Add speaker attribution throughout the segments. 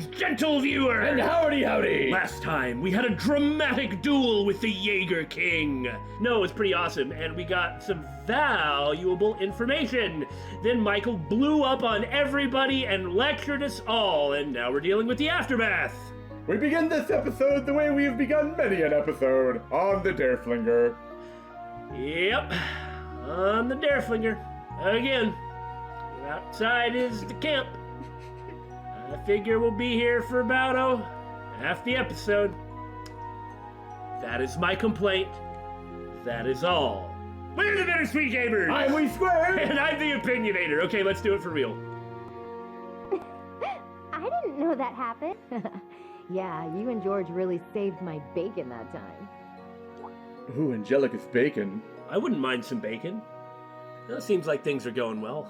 Speaker 1: Greetings, gentle viewer!
Speaker 2: And howdy!
Speaker 1: Last time, we had a dramatic duel with the Jaeger King. No, it was pretty awesome, and we got some valuable information. Then Michael blew up on everybody and lectured us all, and now we're dealing with the aftermath.
Speaker 2: We begin this episode the way we have begun many an episode, on the Dareflinger.
Speaker 1: Yep, on the Dareflinger. Again. Outside is the camp. I figure we'll be here for about, half the episode. That is my complaint. That is all. We're the Bittersweet Gamers!
Speaker 2: I'm We Square!
Speaker 1: And I'm the Opinionator. Okay, let's do it for real.
Speaker 3: I didn't know that happened. Yeah, you and George really saved my bacon that time.
Speaker 2: Ooh, Angelica's bacon.
Speaker 1: I wouldn't mind some bacon. Well, it seems like things are going well.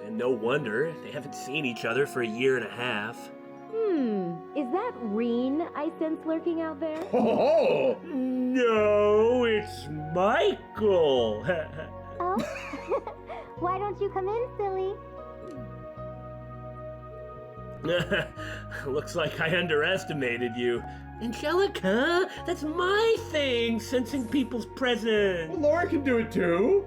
Speaker 1: And no wonder, they haven't seen each other for a year and a half.
Speaker 3: Is that Reen I sense lurking out there?
Speaker 2: Oh!
Speaker 1: No, it's Michael.
Speaker 3: Oh? Why don't you come in, silly?
Speaker 1: Looks like I underestimated you. Angelica, that's my thing, sensing people's presence.
Speaker 2: Well, Laura can do it too.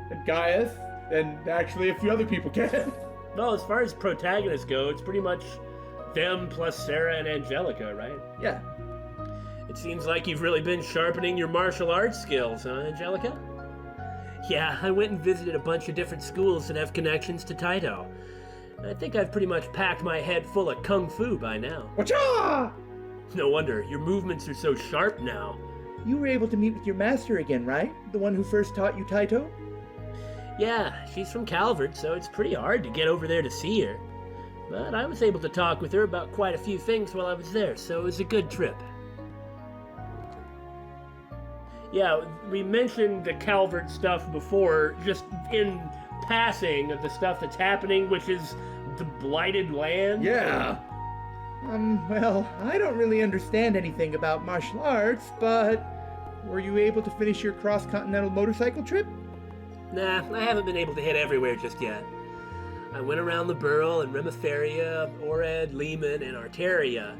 Speaker 2: And Gaius, and actually a few other people can.
Speaker 1: Well, as far as protagonists go, it's pretty much them plus Sara and Angelica, right?
Speaker 2: Yeah.
Speaker 1: It seems like you've really been sharpening your martial arts skills, huh, Angelica? Yeah, I went and visited a bunch of different schools that have connections to Taito. I think I've pretty much packed my head full of kung fu by now.
Speaker 2: Wacha!
Speaker 1: No wonder, your movements are so sharp now.
Speaker 4: You were able to meet with your master again, right? The one who first taught you Taito?
Speaker 1: Yeah, she's from Calvard, so it's pretty hard to get over there to see her. But I was able to talk with her about quite a few things while I was there, so it was a good trip. Yeah, we mentioned the Calvard stuff before, just in passing of the stuff that's happening, which is the blighted land.
Speaker 2: Yeah.
Speaker 4: Well, I don't really understand anything about martial arts, but were you able to finish your cross-continental motorcycle trip?
Speaker 1: Nah, I haven't been able to hit everywhere just yet. I went around the Burl and Remiferia, Ored, Lehman, and Arteria,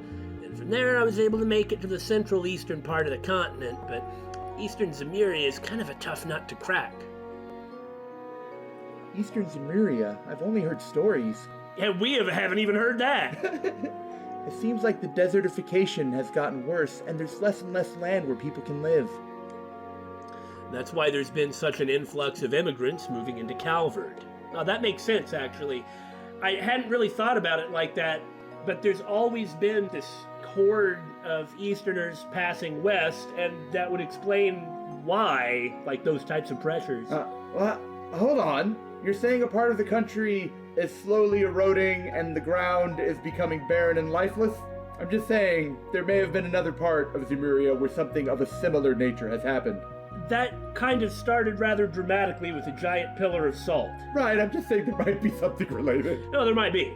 Speaker 1: and from there I was able to make it to the central eastern part of the continent, but eastern Zemuria is kind of a tough nut to crack.
Speaker 4: Eastern Zemuria? I've only heard stories.
Speaker 1: Yeah, we haven't even heard that.
Speaker 4: It seems like the desertification has gotten worse, and there's less and less land where people can live.
Speaker 1: That's why there's been such an influx of immigrants moving into Calvard. Now, that makes sense, actually. I hadn't really thought about it like that, but there's always been this horde of Easterners passing west, and that would explain why, like, those types of pressures.
Speaker 2: Well, hold on. You're saying a part of the country is slowly eroding and the ground is becoming barren and lifeless? I'm just saying, there may have been another part of Zemuria where something of a similar nature has happened.
Speaker 1: That kind of started rather dramatically with a giant pillar of salt.
Speaker 2: Right, I'm just saying there might be something related.
Speaker 1: No, there might be.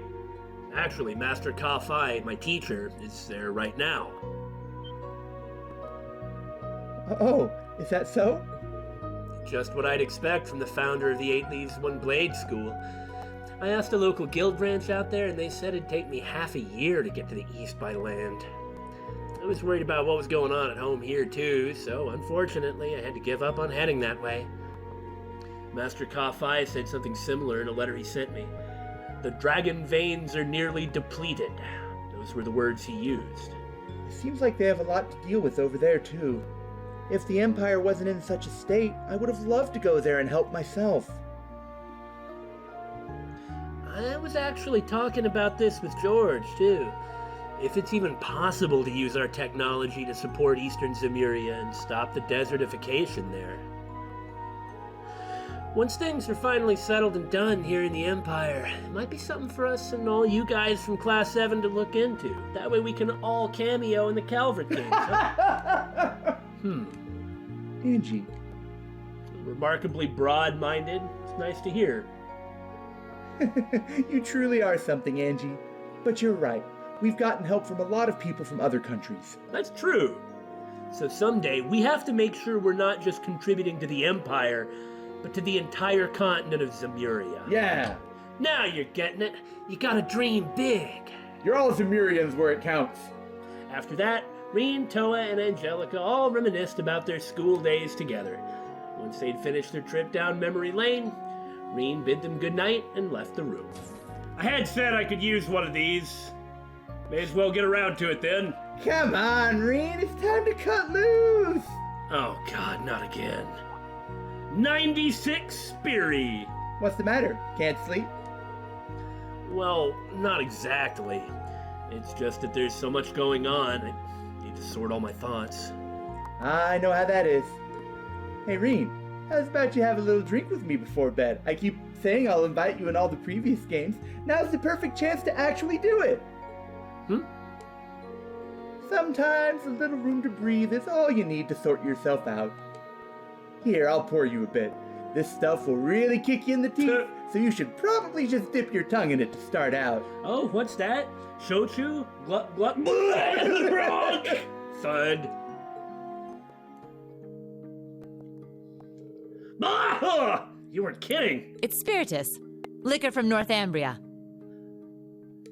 Speaker 1: Actually, Master Ka-Fai, my teacher, is there right now.
Speaker 4: Oh, is that so?
Speaker 1: Just what I'd expect from the founder of the Eight Leaves One Blade School. I asked a local guild branch out there, and they said it'd take me half a year to get to the east by land. I was worried about what was going on at home here too, so unfortunately I had to give up on heading that way. Master Ka-Fai said something similar in a letter he sent me. The dragon veins are nearly depleted. Those were the words he used.
Speaker 4: It seems like they have a lot to deal with over there too. If the Empire wasn't in such a state, I would have loved to go there and help myself.
Speaker 1: I was actually talking about this with George too. If it's even possible to use our technology to support Eastern Zemuria and stop the desertification there. Once things are finally settled and done here in the Empire, it might be something for us and all you guys from Class 7 to look into. That way we can all cameo in the Calvard games, huh?
Speaker 4: Angie.
Speaker 1: Remarkably broad-minded. It's nice to hear.
Speaker 4: You truly are something, Angie. But you're right. We've gotten help from a lot of people from other countries.
Speaker 1: That's true. So someday, we have to make sure we're not just contributing to the Empire, but to the entire continent of Zemuria.
Speaker 2: Yeah.
Speaker 1: Now you're getting it. You gotta dream big.
Speaker 2: You're all Zemurians where it counts.
Speaker 1: After that, Reen, Toa, and Angelica all reminisced about their school days together. Once they'd finished their trip down memory lane, Reen bid them goodnight and left the room. I had said I could use one of these. May as well get around to it then.
Speaker 2: Come on, Reen, it's time to cut loose.
Speaker 1: Oh God, not again. 96 Speary.
Speaker 2: What's the matter? Can't sleep?
Speaker 1: Well, not exactly. It's just that there's so much going on. I need to sort all my thoughts.
Speaker 2: I know how that is. Hey, Reen, how's about you have a little drink with me before bed? I keep saying I'll invite you in all the previous games. Now's the perfect chance to actually do it. Sometimes a little room to breathe is all you need to sort yourself out. Here, I'll pour you a bit. This stuff will really kick you in the teeth, so you should probably just dip your tongue in it to start out.
Speaker 1: Oh, what's that? Shochu? Glut, glut, bleh, thud. Ah, you weren't kidding.
Speaker 5: It's spiritus, liquor from Northumbria.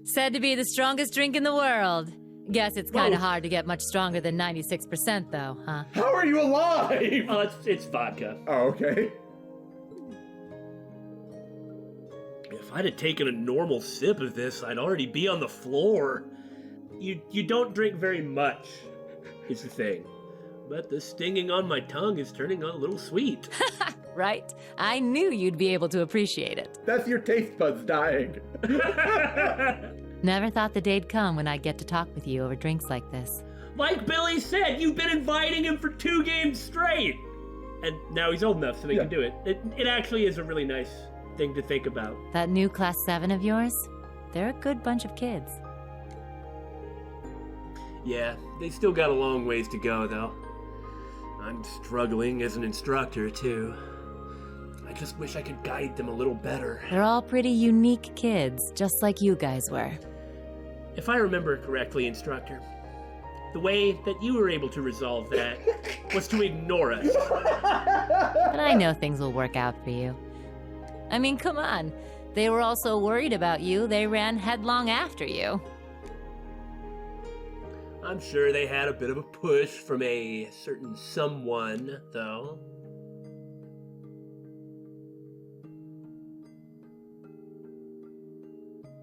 Speaker 5: Said to be the strongest drink in the world. Guess it's kind of hard to get much stronger than 96% though, huh?
Speaker 2: How are you alive?
Speaker 1: Oh, it's vodka.
Speaker 2: Oh, okay.
Speaker 1: If I'd have taken a normal sip of this, I'd already be on the floor. You don't drink very much, is the thing. But the stinging on my tongue is turning a little sweet.
Speaker 5: Right? I knew you'd be able to appreciate it.
Speaker 2: That's your taste buds dying.
Speaker 5: Never thought the day'd come when I'd get to talk with you over drinks like this.
Speaker 1: Like Billy said, you've been inviting him for 2 games straight. And now he's old enough so they can do it. It actually is a really nice thing to think about.
Speaker 5: That new Class 7 of yours? They're a good bunch of kids.
Speaker 1: Yeah, they still got a long ways to go, though. I'm struggling as an instructor, too. I just wish I could guide them a little better.
Speaker 5: They're all pretty unique kids, just like you guys were.
Speaker 1: If I remember correctly, instructor, the way that you were able to resolve that was to ignore us.
Speaker 5: But I know things will work out for you. I mean, come on. They were all so worried about you, they ran headlong after you.
Speaker 1: I'm sure they had a bit of a push from a certain someone, though.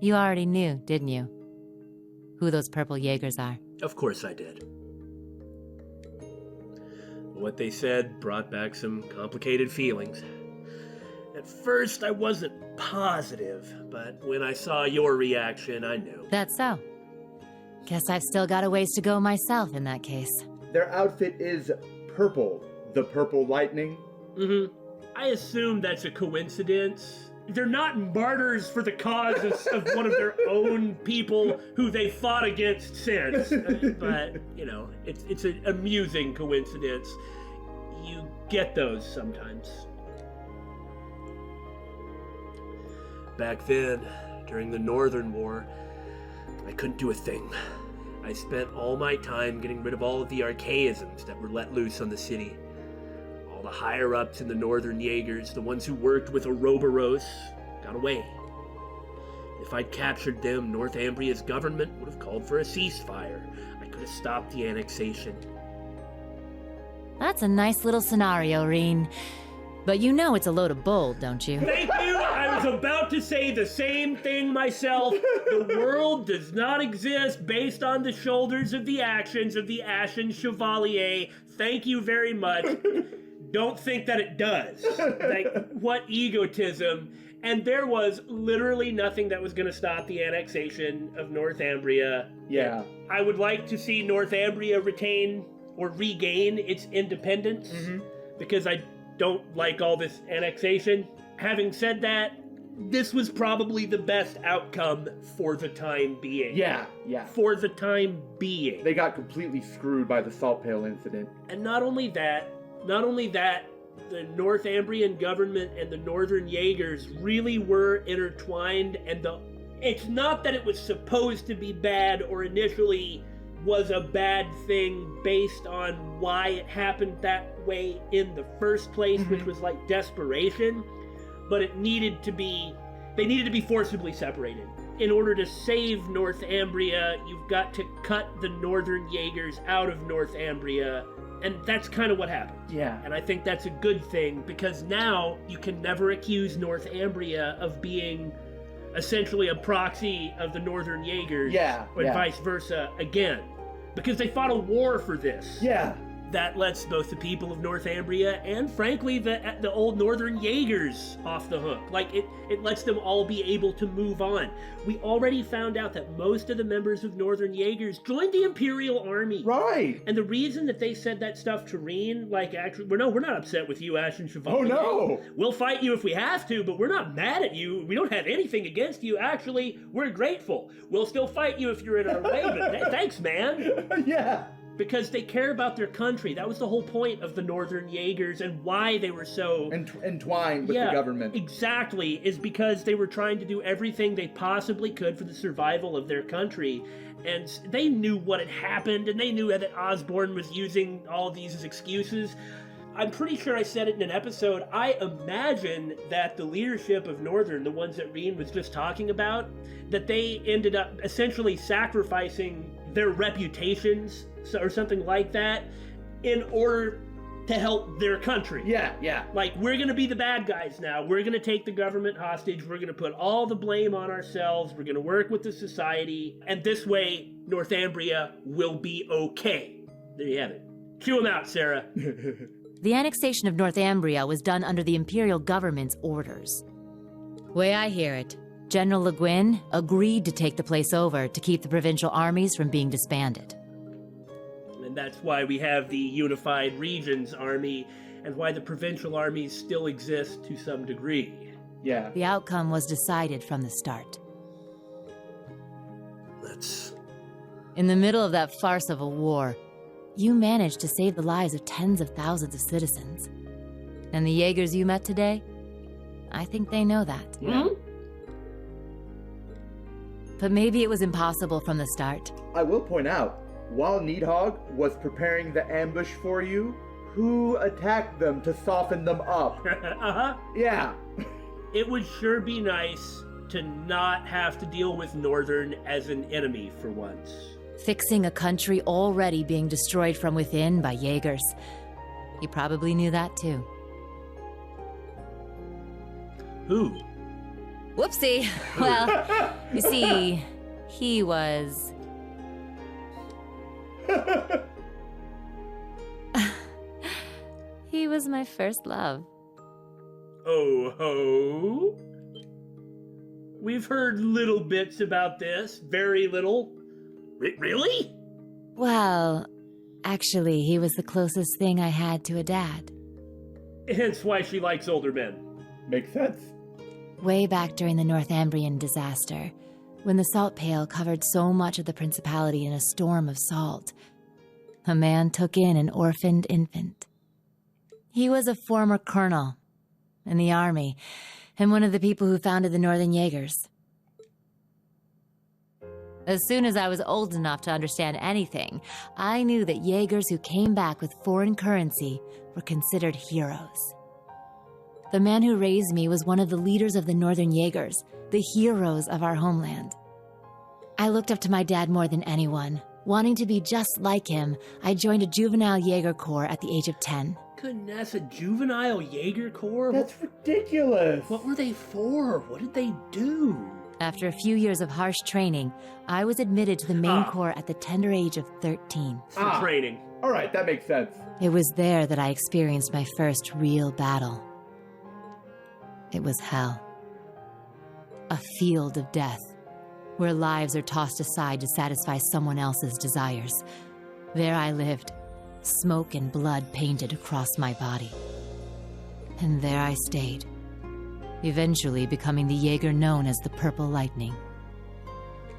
Speaker 5: You already knew, didn't you? Who those purple Jaegers are.
Speaker 1: Of course I did. What they said brought back some complicated feelings. At first, I wasn't positive, but when I saw your reaction, I knew.
Speaker 5: That's so. Guess I've still got a ways to go myself in that case.
Speaker 2: Their outfit is purple. The purple lightning.
Speaker 1: Mm-hmm. I assume that's a coincidence. They're not martyrs for the cause of one of their own people who they fought against since. But, you know, it's an amusing coincidence. You get those sometimes. Back then, during the Northern War, I couldn't do a thing. I spent all my time getting rid of all of the archaisms that were let loose on the city. All the higher-ups in the Northern Jaegers, the ones who worked with Ouroboros, got away. If I'd captured them, Northumbria's government would have called for a ceasefire. I could have stopped the annexation.
Speaker 5: That's a nice little scenario, Reen. But you know it's a load of bull, don't you?
Speaker 1: Thank you! I was about to say the same thing myself. The world does not exist based on the shoulders of the actions of the Ashen Chevalier. Thank you very much. Don't think that it does. Like, what egotism. And there was literally nothing that was going to stop the annexation of Northumbria.
Speaker 2: Yeah.
Speaker 1: I would like to see Northumbria retain or regain its independence, because I don't like all this annexation. Having said that, this was probably the best outcome for the time being.
Speaker 2: Yeah.
Speaker 1: For the time being.
Speaker 2: They got completely screwed by the salt pail incident.
Speaker 1: And not only that, the Northumbrian government and the Northern Jaegers really were intertwined, and it's not that it was supposed to be bad or initially was a bad thing based on why it happened that way in the first place, which was like desperation, but they needed to be forcibly separated. in order to save Northumbria, you've got to cut the Northern Jaegers out of Northumbria, and that's kind of what happened.
Speaker 2: Yeah.
Speaker 1: And I think that's a good thing, because now you can never accuse Northumbria of being essentially a proxy of the Northern Jaegers, and vice versa again, because they fought a war for this.
Speaker 2: Yeah.
Speaker 1: That lets both the people of Northumbria and, frankly, the old Northern Jaegers off the hook. Like, it lets them all be able to move on. We already found out that most of the members of Northern Jaegers joined the Imperial Army.
Speaker 2: Right.
Speaker 1: And the reason that they said that stuff to Reen, like, actually, we're not upset with you, Ash and Chevalier.
Speaker 2: Oh, no.
Speaker 1: We'll fight you if we have to, but we're not mad at you. We don't have anything against you. Actually, we're grateful. We'll still fight you if you're in our way, but thanks, man.
Speaker 2: Yeah.
Speaker 1: Because they care about their country. That was the whole point of the Northern Jaegers and why they were so...
Speaker 2: entwined with the government.
Speaker 1: Exactly, is because they were trying to do everything they possibly could for the survival of their country. And they knew what had happened, and they knew that Osborne was using all of these as excuses. I'm pretty sure I said it in an episode. I imagine that the leadership of Northern, the ones that Reen was just talking about, that they ended up essentially sacrificing their reputations or something like that in order to help their country.
Speaker 2: Yeah.
Speaker 1: Like, we're going to be the bad guys now. We're going to take the government hostage. We're going to put all the blame on ourselves. We're going to work with the society. And this way, Northumbria will be okay. There you have it. Chew them out, Sara.
Speaker 5: The annexation of Northumbria was done under the Imperial government's orders. Way I hear it, General Le Guin agreed to take the place over to keep the provincial armies from being disbanded.
Speaker 1: And that's why we have the Unified Regions Army, and why the provincial armies still exist to some degree.
Speaker 2: Yeah.
Speaker 5: The outcome was decided from the start. In the middle of that farce of a war, you managed to save the lives of tens of thousands of citizens. And the Jaegers you met today? I think they know that.
Speaker 1: Yeah.
Speaker 5: But maybe it was impossible from the start.
Speaker 2: I will point out, while Needhogg was preparing the ambush for you, who attacked them to soften them up?
Speaker 1: Uh-huh.
Speaker 2: Yeah.
Speaker 1: It would sure be nice to not have to deal with Northern as an enemy for once.
Speaker 5: Fixing a country already being destroyed from within by Jaegers. You probably knew that too.
Speaker 1: Who?
Speaker 5: Whoopsie. Well, you see, he was... He was my first love.
Speaker 1: Oh ho? We've heard little bits about this. Very little. Really?
Speaker 5: Well, actually, he was the closest thing I had to a dad.
Speaker 1: Hence why she likes older men.
Speaker 2: Makes sense.
Speaker 5: Way back during the Northumbrian disaster, when the salt pail covered so much of the principality in a storm of salt, a man took in an orphaned infant. He was a former colonel in the army, and one of the people who founded the Northern Jaegers. As soon as I was old enough to understand anything, I knew that Jaegers who came back with foreign currency were considered heroes. The man who raised me was one of the leaders of the Northern Jaegers, the heroes of our homeland. I looked up to my dad more than anyone. Wanting to be just like him, I joined a juvenile Jaeger Corps at the age of 10.
Speaker 1: Goodness, a juvenile Jaeger Corps?
Speaker 2: That's ridiculous.
Speaker 1: What were they for? What did they do?
Speaker 5: After a few years of harsh training, I was admitted to the main corps at the tender age of 13.
Speaker 1: For training.
Speaker 2: All right, that makes sense.
Speaker 5: It was there that I experienced my first real battle. It was hell. A field of death, where lives are tossed aside to satisfy someone else's desires. There I lived, smoke and blood painted across my body. And there I stayed, eventually becoming the Jaeger known as the Purple Lightning.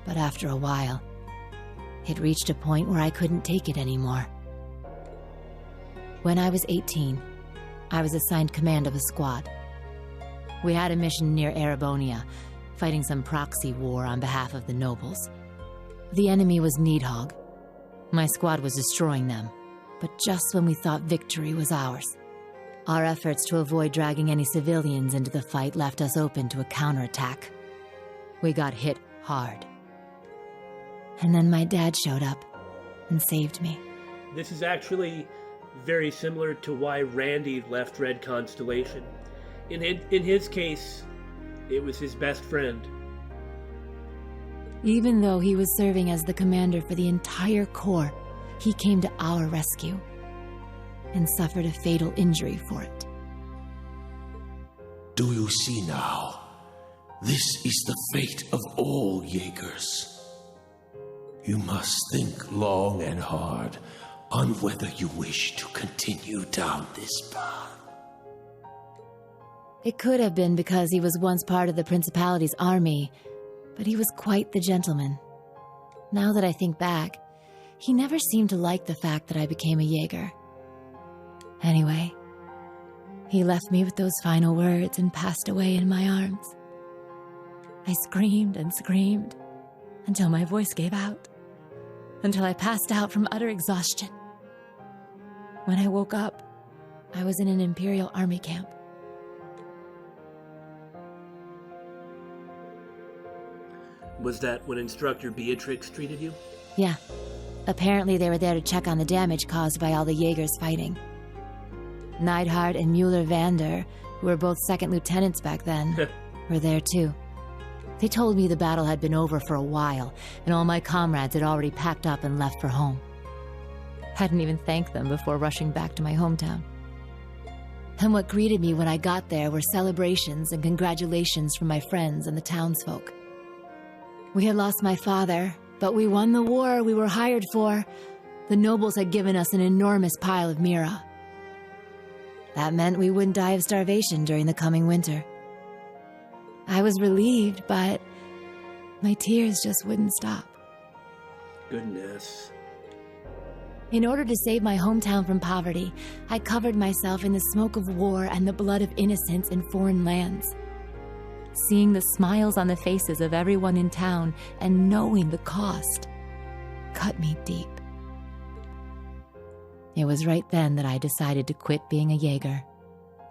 Speaker 5: But after a while, it reached a point where I couldn't take it anymore. When I was 18, I was assigned command of a squad. We had a mission near Erebonia, fighting some proxy war on behalf of the nobles. The enemy was Needhogg. My squad was destroying them, but just when we thought victory was ours. Our efforts to avoid dragging any civilians into the fight left us open to a counterattack. We got hit hard. And then my dad showed up and saved me.
Speaker 1: This is actually very similar to why Randy left Red Constellation. In his case, it was his best friend.
Speaker 5: Even though he was serving as the commander for the entire Corps, he came to our rescue and suffered a fatal injury for it.
Speaker 6: Do you see now? This is the fate of all Jaegers. You must think long and hard on whether you wish to continue down this path.
Speaker 5: It could have been because he was once part of the Principality's army, but he was quite the gentleman. Now that I think back, he never seemed to like the fact that I became a Jaeger. Anyway, he left me with those final words and passed away in my arms. I screamed and screamed until my voice gave out, until I passed out from utter exhaustion. When I woke up, I was in an Imperial Army camp.
Speaker 1: Was that when Instructor Beatrix treated you?
Speaker 5: Yeah. Apparently they were there to check on the damage caused by all the Jaegers fighting. Neidhart and Mueller-Vander, who were both second lieutenants back then, were there too. They told me the battle had been over for a while, and all my comrades had already packed up and left for home. Hadn't even thanked them before rushing back to my hometown. And what greeted me when I got there were celebrations and congratulations from my friends and the townsfolk. We had lost my father, but we won the war we were hired for. The nobles had given us an enormous pile of Mira. That meant we wouldn't die of starvation during the coming winter. I was relieved, but my tears just wouldn't stop.
Speaker 1: Goodness.
Speaker 5: In order to save my hometown from poverty, I covered myself in the smoke of war and the blood of innocents in foreign lands. Seeing the smiles on the faces of everyone in town and knowing the cost cut me deep. It was right then that I decided to quit being a Jaeger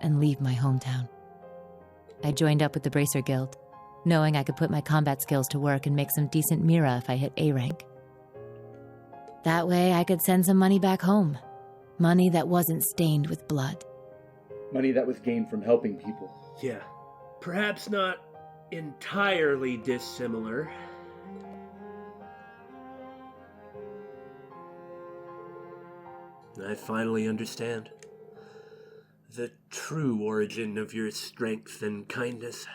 Speaker 5: and leave my hometown. I joined up with the Bracer Guild, knowing I could put my combat skills to work and make some decent Mira if I hit A rank. That way I could send some money back home. Money that wasn't stained with blood.
Speaker 2: Money that was gained from helping people.
Speaker 1: Yeah. Perhaps not entirely dissimilar. I finally understand the true origin of your strength and kindness.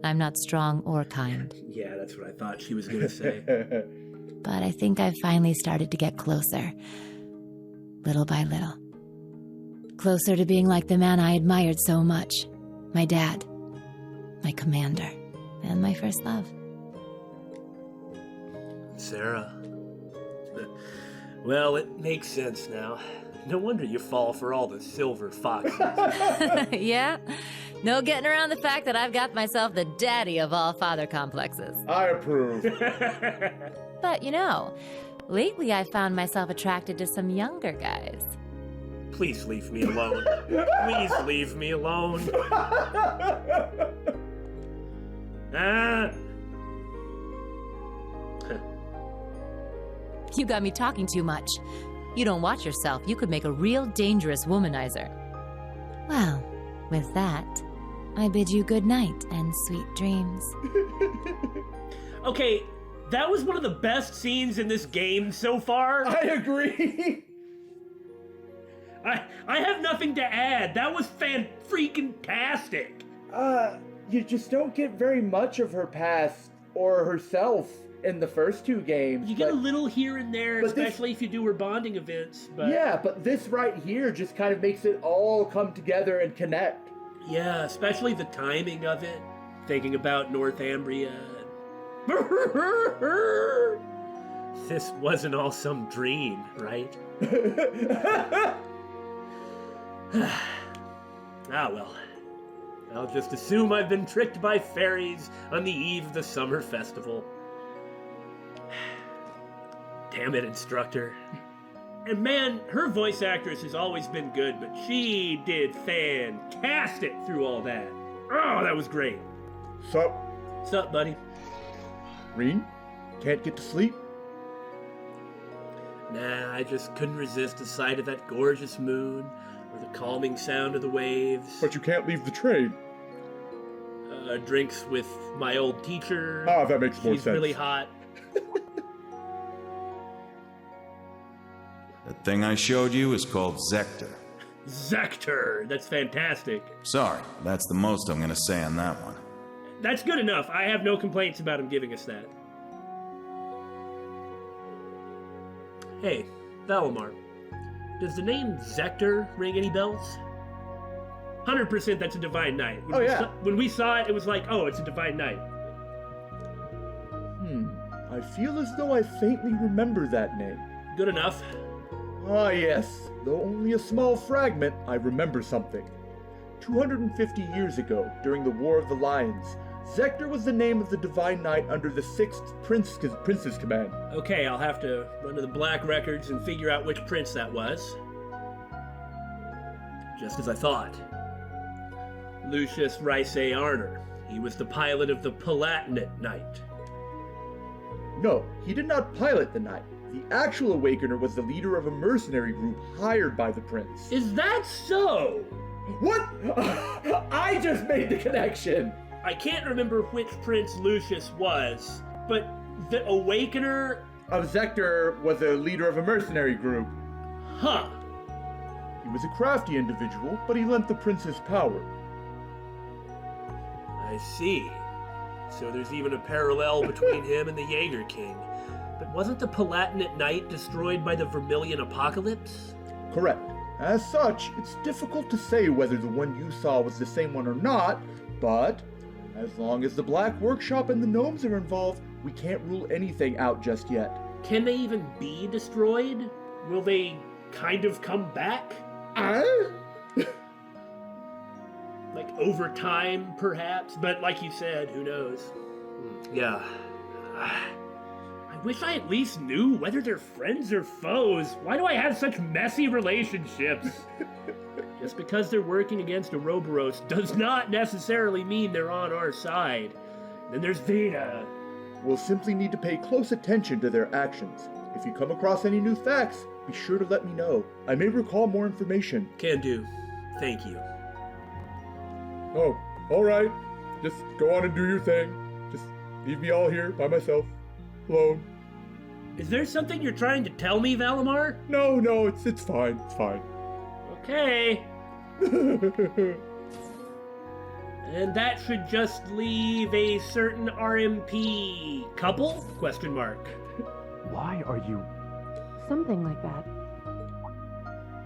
Speaker 5: I'm not strong or kind.
Speaker 1: Yeah, that's what I thought she was going to say.
Speaker 5: But I think I've finally started to get closer. Little by little. Closer to being like the man I admired so much. My dad. My commander. And my first love.
Speaker 1: Sara. Well, it makes sense now. No wonder you fall for all the silver foxes.
Speaker 5: Yeah? No getting around the fact that I've got myself the daddy of all father complexes.
Speaker 2: I approve.
Speaker 5: But, lately I've found myself attracted to some younger guys.
Speaker 1: Please leave me alone. Please leave me alone. Ah!
Speaker 5: You got me talking too much. You don't watch yourself, you could make a real dangerous womanizer. Well, with that, I bid you good night and sweet dreams.
Speaker 1: Okay, that was one of the best scenes in this game so far.
Speaker 2: I agree.
Speaker 1: I have nothing to add. That was fan-freaking-tastic.
Speaker 2: You just don't get very much of her past or herself in the first two games.
Speaker 1: You get a little here and there,
Speaker 2: but
Speaker 1: especially if you do her bonding events. But
Speaker 2: yeah, but this right here just kind of makes it all come together and connect.
Speaker 1: yeah, especially the timing of it. Thinking about Northumbria. This wasn't all some dream, right? Ah, well. I'll just assume I've been tricked by fairies on the eve of the summer festival. Damn it, Instructor. And man, her voice actress has always been good, but she did fantastic through all that. Oh, that was great.
Speaker 2: So,
Speaker 1: What's up, buddy?
Speaker 2: Reen? Can't get to sleep?
Speaker 1: Nah, I just couldn't resist the sight of that gorgeous moon, or the calming sound of the waves.
Speaker 2: But you can't leave the train.
Speaker 1: Drinks with my old teacher.
Speaker 2: Ah, that makes more
Speaker 1: She's
Speaker 2: sense.
Speaker 1: really hot.
Speaker 7: That thing I showed you is called Zector.
Speaker 1: Zector! That's fantastic.
Speaker 7: Sorry, that's the most I'm gonna say on that one.
Speaker 1: That's good enough. I have no complaints about him giving us that. Hey, Valimar. Does the name Zector ring any bells? 100% that's a Divine Knight. When we saw it, it was like, oh, it's a Divine Knight.
Speaker 2: I feel as though I faintly remember that name.
Speaker 1: Good enough.
Speaker 2: Ah, yes. Though only a small fragment, I remember something. 250 years ago, during the War of the Lions, Zector was the name of the Divine Knight under the 6th Prince's command.
Speaker 1: Okay, I'll have to run to the Black Records and figure out which prince that was. Just as I thought. Lucius Rice Arner. He was the pilot of the Palatinate Knight.
Speaker 2: No, he did not pilot the knight. The actual Awakener was the leader of a mercenary group hired by the prince.
Speaker 1: Is that so?
Speaker 2: What? I just made the connection!
Speaker 1: I can't remember which prince Lucius was, but the Awakener...
Speaker 2: Of Zector was a leader of a mercenary group.
Speaker 1: Huh.
Speaker 2: He was a crafty individual, but he lent the prince his power.
Speaker 1: I see. So there's even a parallel between him and the Jaeger King. But wasn't the Palatinate Knight destroyed by the Vermilion Apocalypse?
Speaker 2: Correct. As such, it's difficult to say whether the one you saw was the same one or not, but as long as the Black Workshop and the gnomes are involved, we can't rule anything out just yet.
Speaker 1: Can they even be destroyed? Will they kind of come back? Like over time, perhaps? But like you said, who knows? Yeah. I wish I at least knew whether they're friends or foes. Why do I have such messy relationships? Just because they're working against Ouroboros does not necessarily mean they're on our side. Then there's Veda.
Speaker 2: We'll simply need to pay close attention to their actions. If you come across any new facts, be sure to let me know. I may recall more information.
Speaker 1: Can do. Thank you.
Speaker 2: Oh, alright. Just go on and do your thing. Just leave me all here by myself. Alone.
Speaker 1: Is there something you're trying to tell me, Valimar?
Speaker 2: No, it's fine. It's fine.
Speaker 1: Okay. And that should just leave a certain RMP couple? Question mark.
Speaker 8: Why are you...
Speaker 3: Something like that.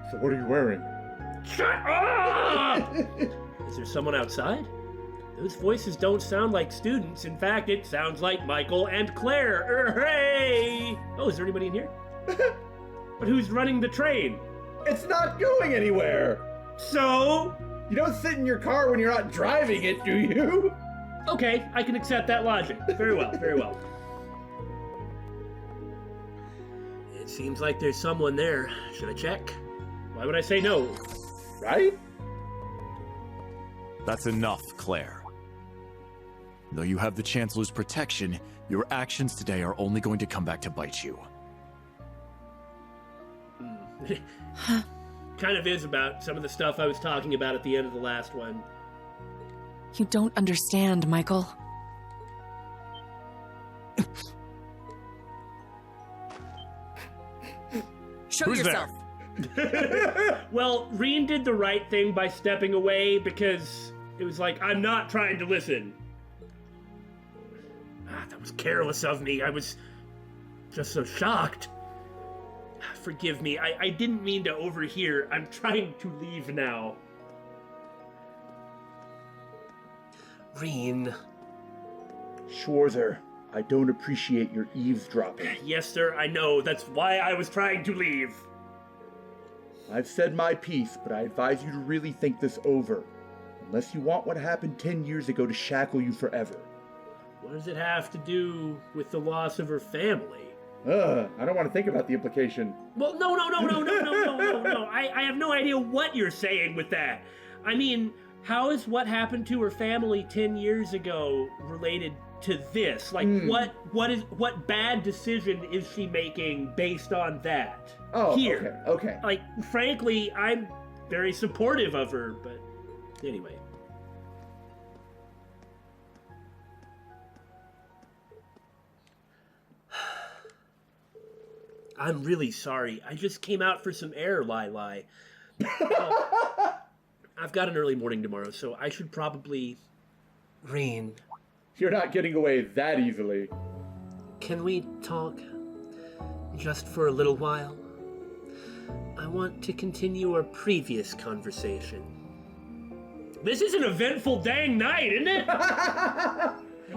Speaker 2: So what are you wearing?
Speaker 1: Shut up! Is there someone outside? Those voices don't sound like students. In fact, it sounds like Michael and Claire. Hooray! Oh, is there anybody in here? But who's running the train?
Speaker 2: It's not going anywhere!
Speaker 1: So?
Speaker 2: You don't sit in your car when you're not driving it, do you?
Speaker 1: Okay, I can accept that logic. Very well, very well. It seems like there's someone there. Should I check? Why would I say no?
Speaker 2: Right?
Speaker 8: That's enough, Claire. Though you have the Chancellor's protection, your actions today are only going to come back to bite you.
Speaker 1: Kind of is about some of the stuff I was talking about at the end of the last one.
Speaker 5: You don't understand, Michael. Show
Speaker 8: Who's
Speaker 5: yourself.
Speaker 1: Well, Reen did the right thing by stepping away because it was like, I'm not trying to listen. That was careless of me. I was just so shocked. Forgive me. I didn't mean to overhear. I'm trying to leave now. Reen.
Speaker 2: Schwarzer, I don't appreciate your eavesdropping.
Speaker 1: Yes, sir, I know. That's why I was trying to leave.
Speaker 2: I've said my piece, but I advise you to really think this over. Unless you want what happened 10 years ago to shackle you forever.
Speaker 1: What does it have to do with the loss of her family?
Speaker 2: I don't want to think about the implication.
Speaker 1: Well, no. I have no idea what you're saying with that. I mean, how is what happened to her family 10 years ago related to this? Like, what bad decision is she making based on that?
Speaker 2: Oh,
Speaker 1: here.
Speaker 2: Okay.
Speaker 1: Like, frankly, I'm very supportive of her, but anyway. I'm really sorry. I just came out for some air, Lai. I've got an early morning tomorrow, so I should probably... Reen.
Speaker 2: You're not getting away that easily.
Speaker 1: Can we talk just for a little while? I want to continue our previous conversation. This is an eventful dang night, isn't it?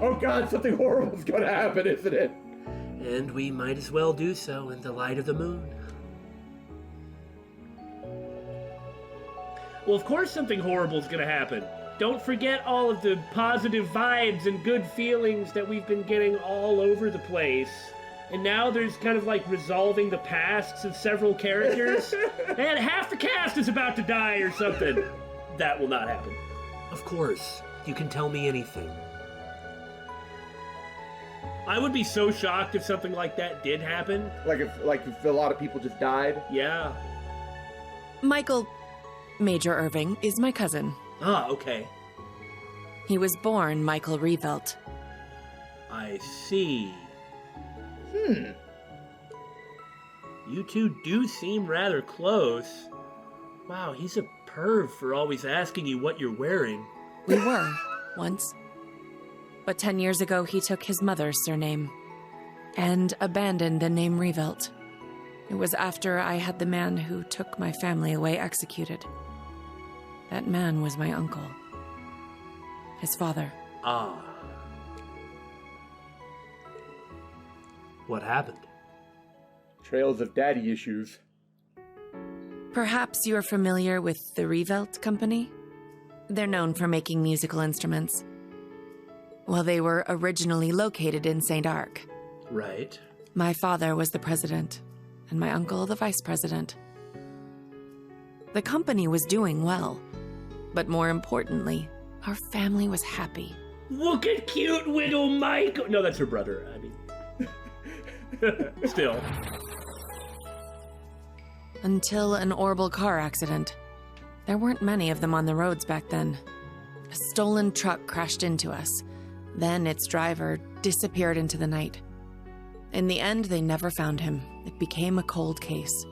Speaker 2: Oh God, something horrible's gonna happen, isn't it?
Speaker 1: And we might as well do so in the light of the moon. Well, of course something horrible's gonna happen. Don't forget all of the positive vibes and good feelings that we've been getting all over the place. And now there's kind of like resolving the pasts of several characters. And half the cast is about to die or something. That will not happen. Of course, you can tell me anything. I would be so shocked if something like that did happen.
Speaker 2: Like if a lot of people just died?
Speaker 1: Yeah.
Speaker 9: Michael Major Irving is my cousin.
Speaker 1: Ah, okay.
Speaker 9: He was born Michael Rieveldt.
Speaker 1: I see. You two do seem rather close. Wow, he's a perv for always asking you what you're wearing.
Speaker 9: We were, once. But 10 years ago, he took his mother's surname and abandoned the name Rieveldt. It was after I had the man who took my family away executed. That man was my uncle. His father.
Speaker 1: Ah. What happened?
Speaker 2: Trails of daddy issues.
Speaker 9: Perhaps you're familiar with the Rieveldt Company? They're known for making musical instruments. Well, they were originally located in St. Arc.
Speaker 1: Right.
Speaker 9: My father was the president, and my uncle the vice president. The company was doing well, but more importantly, our family was happy.
Speaker 1: Look at cute widow Mike! No, that's her brother, I mean. Still.
Speaker 9: Until an horrible car accident. There weren't many of them on the roads back then. A stolen truck crashed into us. Then its driver disappeared into the night. In the end, they never found him. It became a cold case.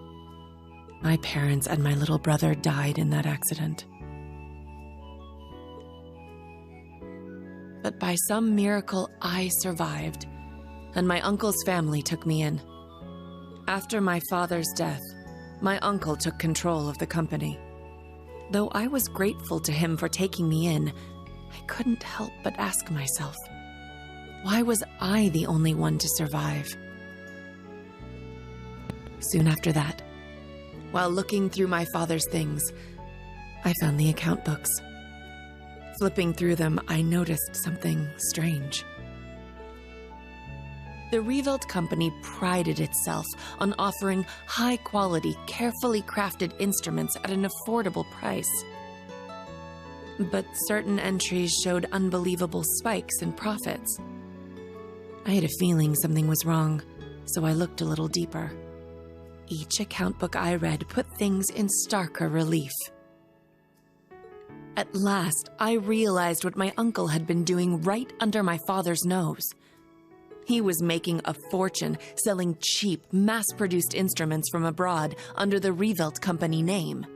Speaker 9: My parents and my little brother died in that accident. But by some miracle, I survived, and my uncle's family took me in. After my father's death, my uncle took control of the company. Though I was grateful to him for taking me in, I couldn't help but ask myself, why was I the only one to survive? Soon after that, while looking through my father's things, I found the account books. Flipping through them, I noticed something strange. The Rieveldt Company prided itself on offering high-quality, carefully crafted instruments at an affordable price. But certain entries showed unbelievable spikes in profits. I had a feeling something was wrong, so I looked a little deeper. Each account book I read put things in starker relief. At last, I realized what my uncle had been doing right under my father's nose. He was making a fortune selling cheap, mass-produced instruments from abroad under the Rieveldt Company name.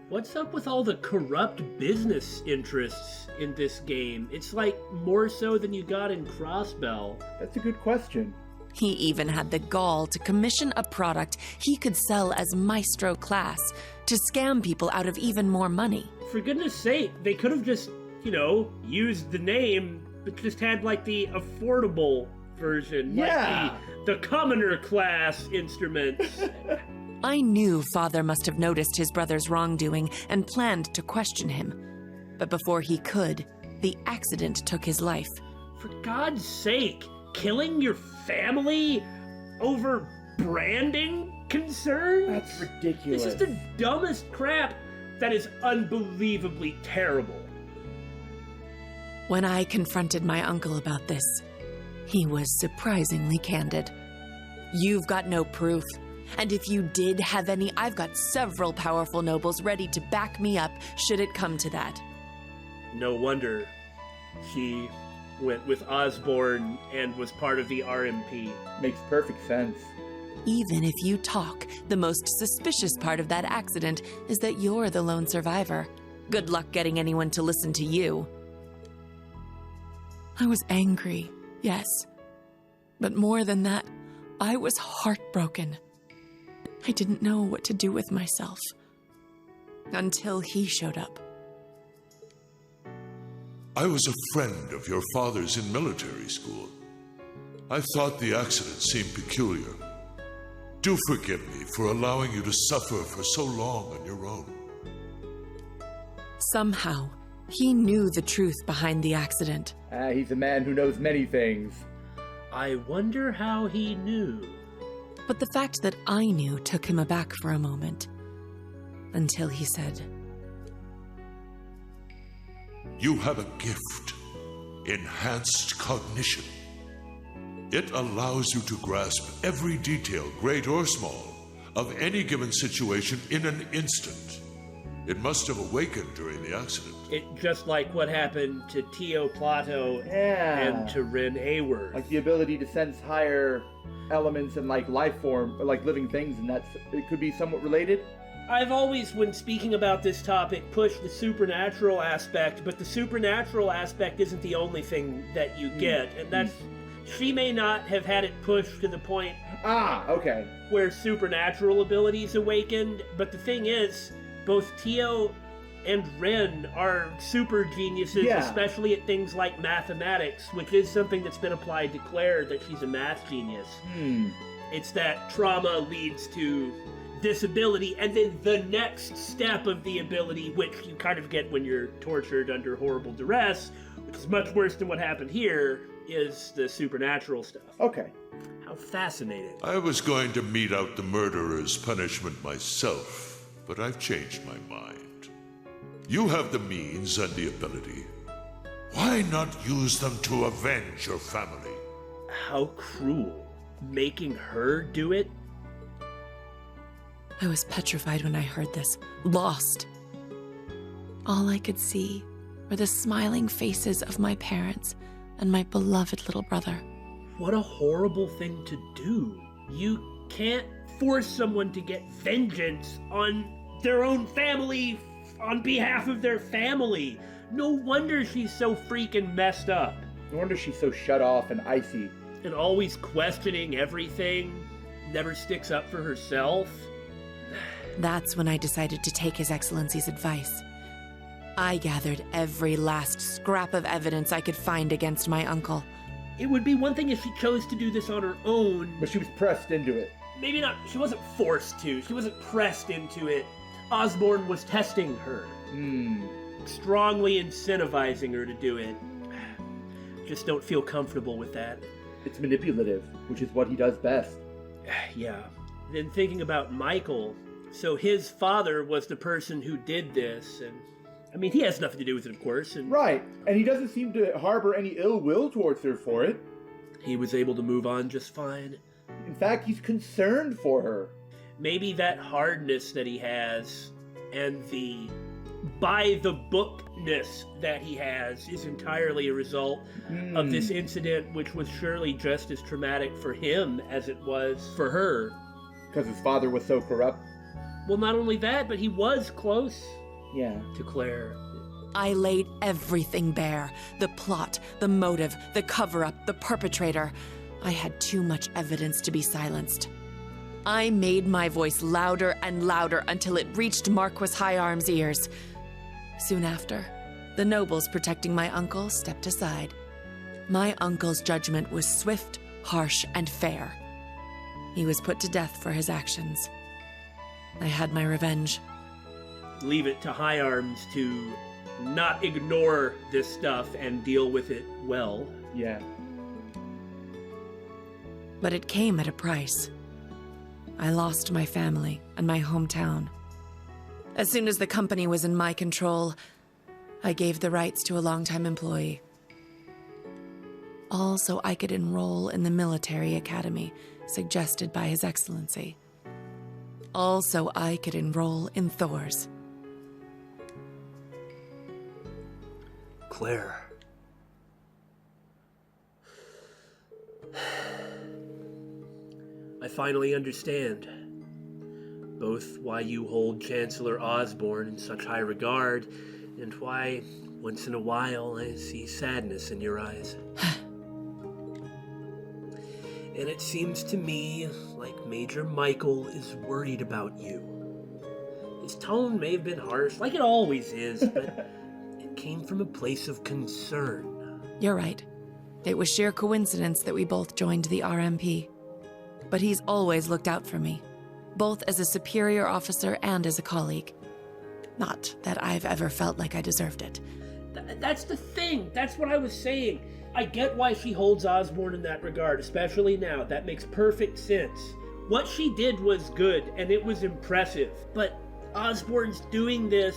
Speaker 1: What's up with all the corrupt business interests in this game? It's like more so than you got in Crossbell.
Speaker 2: That's a good question.
Speaker 9: He even had the gall to commission a product he could sell as Maestro class to scam people out of even more money.
Speaker 1: For goodness sake, they could have just, used the name, but just had like the affordable version.
Speaker 2: Yeah.
Speaker 1: Like the commoner class instruments.
Speaker 9: I knew Father must have noticed his brother's wrongdoing and planned to question him. But before he could, the accident took his life.
Speaker 1: For God's sake, killing your family over branding concerns?
Speaker 2: That's ridiculous.
Speaker 1: This is the dumbest crap that is unbelievably terrible.
Speaker 9: When I confronted my uncle about this, He was surprisingly candid. You've got no proof. And if you did have any, I've got several powerful nobles ready to back me up should it come to that.
Speaker 1: No wonder she went with Osborne and was part of the RMP.
Speaker 2: Makes perfect sense.
Speaker 9: Even if you talk, the most suspicious part of that accident is that you're the lone survivor. Good luck getting anyone to listen to you. I was angry, yes. But more than that, I was heartbroken. I didn't know what to do with myself. Until he showed up.
Speaker 10: I was a friend of your father's in military school. I thought the accident seemed peculiar. Do forgive me for allowing you to suffer for so long on your own.
Speaker 9: Somehow, he knew the truth behind the accident.
Speaker 2: He's a man who knows many things.
Speaker 1: I wonder how he knew.
Speaker 9: But the fact that I knew took him aback for a moment. Until he said,
Speaker 10: You have a gift, enhanced cognition. It allows you to grasp every detail, great or small, of any given situation in an instant. It must have awakened during the accident.
Speaker 1: It just like what happened to Tio Plato and to Ren Aworth.
Speaker 2: Like the ability to sense higher elements and like life form, or like living things, and it could be somewhat related.
Speaker 1: I've always, when speaking about this topic, pushed the supernatural aspect, but the supernatural aspect isn't the only thing that you get, and that's... She may not have had it pushed to the point...
Speaker 2: okay.
Speaker 1: ...where supernatural abilities awakened, but the thing is, both Tio and Ren are super geniuses, especially at things like mathematics, which is something that's been applied to Claire, that she's a math genius. It's that trauma leads to this ability, and then the next step of the ability, which you kind of get when you're tortured under horrible duress, which is much worse than what happened here, is the supernatural stuff.
Speaker 2: Okay.
Speaker 1: How fascinating.
Speaker 10: I was going to mete out the murderer's punishment myself, but I've changed my mind. You have the means and the ability. Why not use them to avenge your family?
Speaker 1: How cruel. Making her do it?
Speaker 9: I was petrified when I heard this, lost. All I could see were the smiling faces of my parents and my beloved little brother.
Speaker 1: What a horrible thing to do. You can't force someone to get vengeance on their own family on behalf of their family. No wonder she's so freaking messed up.
Speaker 2: No wonder she's so shut off and icy.
Speaker 1: And always questioning everything, never sticks up for herself.
Speaker 9: That's when I decided to take His Excellency's advice. I gathered every last scrap of evidence I could find against my uncle.
Speaker 1: It would be one thing if she chose to do this on her own.
Speaker 2: But she was pressed into it.
Speaker 1: Maybe not, she wasn't forced to. She wasn't pressed into it. Osborne was testing her. Strongly incentivizing her to do it. Just don't feel comfortable with that.
Speaker 2: It's manipulative, which is what he does best.
Speaker 1: Yeah. Then thinking about Michael, so his father was the person who did this, and I mean, he has nothing to do with it, of course. And
Speaker 2: right, and he doesn't seem to harbor any ill will towards her for it.
Speaker 1: He was able to move on just fine.
Speaker 2: In fact, he's concerned for her.
Speaker 1: Maybe that hardness that he has and the by-the-bookness that he has is entirely a result of this incident, which was surely just as traumatic for him as it was for her.
Speaker 2: Because his father was so corrupt?
Speaker 1: Well, not only that, but he was close to Claire.
Speaker 9: I laid everything bare. The plot, the motive, the cover-up, the perpetrator. I had too much evidence to be silenced. I made my voice louder and louder until it reached Marquis Higharm's ears. Soon after, the nobles protecting my uncle stepped aside. My uncle's judgment was swift, harsh, and fair. He was put to death for his actions. I had my revenge.
Speaker 1: Leave it to Higharms to not ignore this stuff and deal with it well.
Speaker 2: Yeah.
Speaker 9: But it came at a price. I lost my family and my hometown. As soon as the company was in my control, I gave the rights to a longtime employee. all so I could enroll in the military academy suggested by His Excellency. All so I could enroll in Thor's.
Speaker 1: Claire. I finally understand both why you hold Chancellor Osborne in such high regard and why, once in a while, I see sadness in your eyes. And it seems to me like Major Michael is worried about you. His tone may have been harsh, like it always is, but it came from a place of concern.
Speaker 9: You're right. It was sheer coincidence that we both joined the RMP. But he's always looked out for me, both as a superior officer and as a colleague. Not that I've ever felt like I deserved it.
Speaker 1: That's the thing. That's what I was saying. I get why she holds Osborne in that regard, especially now. That makes perfect sense. What she did was good, and it was impressive. But Osborne's doing this,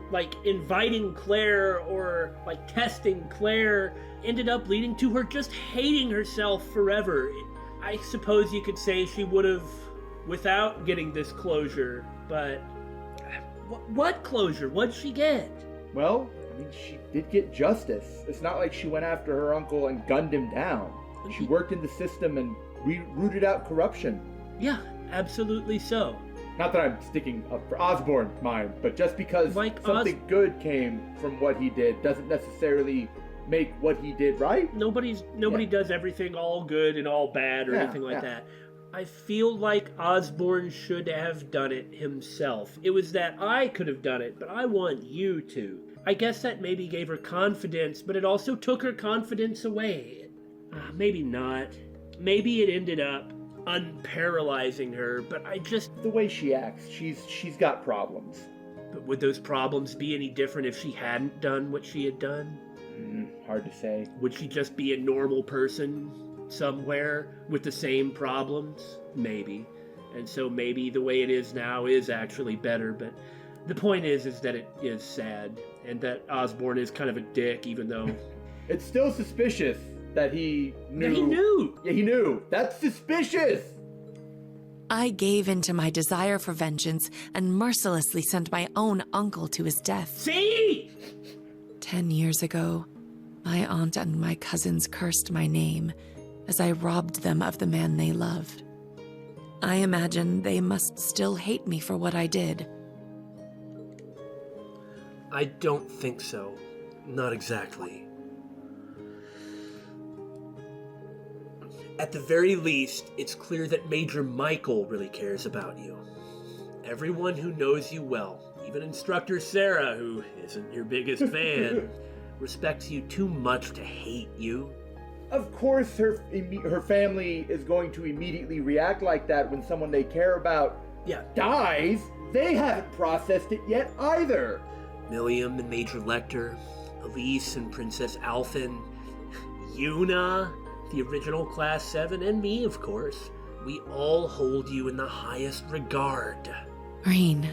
Speaker 1: like inviting Claire or like testing Claire, ended up leading to her just hating herself forever. I suppose you could say she would have without getting this closure, but what closure? What'd she get?
Speaker 2: Well, I mean, she did get justice. It's not like she went after her uncle and gunned him down. She worked in the system and rooted out corruption.
Speaker 1: Yeah, absolutely so.
Speaker 2: Not that I'm sticking up for Osborne's mind, but just because something good came from what he did doesn't necessarily make what he did right.
Speaker 1: Nobody does everything all good and all bad or anything like that. I feel like Osborne should have done it himself. It was that I could have done it, but I want you to. I guess that maybe gave her confidence, but it also took her confidence away. Maybe not. Maybe it ended up unparalyzing her, but
Speaker 2: the way she acts, she's got problems.
Speaker 1: But would those problems be any different if she hadn't done what she had done?
Speaker 2: Hard to say.
Speaker 1: Would she just be a normal person somewhere with the same problems? Maybe. And so maybe the way it is now is actually better, but the point is that it is sad, and that Osborne is kind of a dick, even though...
Speaker 2: It's still suspicious that he knew.
Speaker 1: That he knew!
Speaker 2: Yeah, he knew. That's suspicious!
Speaker 9: I gave in to my desire for vengeance and mercilessly sent my own uncle to his death.
Speaker 1: See?
Speaker 9: 10 years ago, my aunt and my cousins cursed my name as I robbed them of the man they loved. I imagine they must still hate me for what I did.
Speaker 1: I don't think so. Not exactly. At the very least, it's clear that Major Michael really cares about you. Everyone who knows you well, even Instructor Sara, who isn't your biggest fan, respects you too much to hate you.
Speaker 2: Of course her family is going to immediately react like that when someone they care about dies. They haven't processed it yet either.
Speaker 1: Milliam and Major Lecter, Elise and Princess Alphen, Yuna, the original Class 7, and me, of course. We all hold you in the highest regard.
Speaker 9: Reen.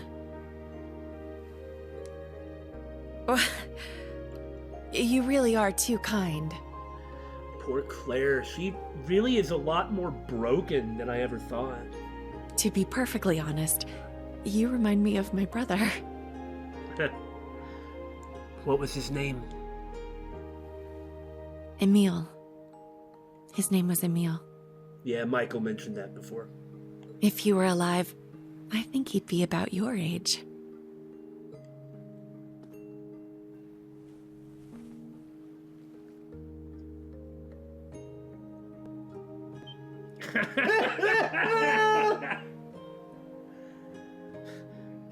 Speaker 9: You really are too kind.
Speaker 1: Poor Claire, she really is a lot more broken than I ever thought.
Speaker 9: To be perfectly honest, you remind me of my brother.
Speaker 1: What was his name?
Speaker 9: Emil. His name was Emil.
Speaker 1: Yeah, Michael mentioned that before.
Speaker 9: If he were alive, I think he'd be about your age.